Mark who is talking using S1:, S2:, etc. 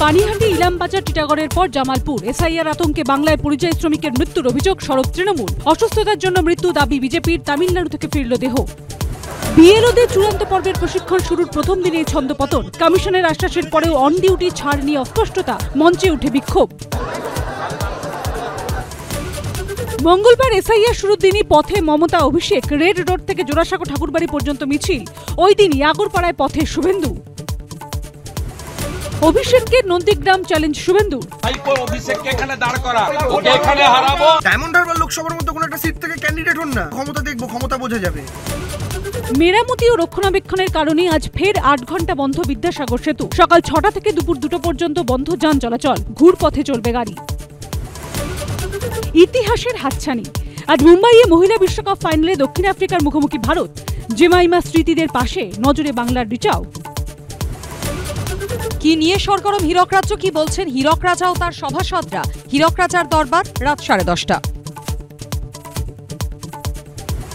S1: পানিহাটি, ইলামবাজার, টিটাগড়ের পর জামালপুর। এসআইআর আতঙ্কে বাংলায় পরিযায়ী শ্রমিকের মৃত্যুর অভিযোগ, সরব তৃণমূল। অসুস্থতার জন্য মৃত্যু দাবি বিজেপির। তামিলনাড়ু থেকে ফিরল দেহ। বিএলওদের চূড়ান্ত পর্বের প্রশিক্ষণ শুরুর প্রথম দিনেই ছন্দপতন। কমিশনের আশ্বাসের পরেও অন ডিউটি ছাড় নিয়ে অস্পষ্টতা, মঞ্চে উঠে বিক্ষোভ। মঙ্গলবার এসআইআর শুরুর দিনই পথে মমতা, অভিষেক। রেড রোড থেকে জোড়াসাঁকো ঠাকুরবাড়ি পর্যন্ত মিছিল। ওই দিনই আগরপাড়ায় পথে শুভেন্দু। অভিষেককে নন্দীগ্রাম চ্যালেঞ্জ শুভেন্দু।
S2: ডায়মন্ড হারবার লোকসভার মধ্যে কোনো একটা সিট থেকে ক্যান্ডিডেট হন না, ক্ষমতা দেখবো, ক্ষমতা বোঝা যাবে।
S1: মেরামতি ও রক্ষণাবেক্ষণের কারণে আজ ফের 8 ঘন্টা বন্ধ বিদ্যাসাগর সেতু। সকাল 6টা থেকে দুপুর 2টো পর্যন্ত বন্ধ যান চলাচল। ঘুরপথে চলবে গাড়ি। ইতিহাসের হাতছানি। আজ মুম্বাইয়ে মহিলা বিশ্বকাপ ফাইনালে দক্ষিণ আফ্রিকার মুখোমুখি ভারত। জেমাইমা স্মৃতিদের পাশে, নজরে বাংলার রিচাও।
S3: কি নিয়ে সরগরম হীরক রাজ্য, কি বলছেন হীরক রাজা ও তার সভাসদরা? হীরক রাজার দরবার রাত 10:30।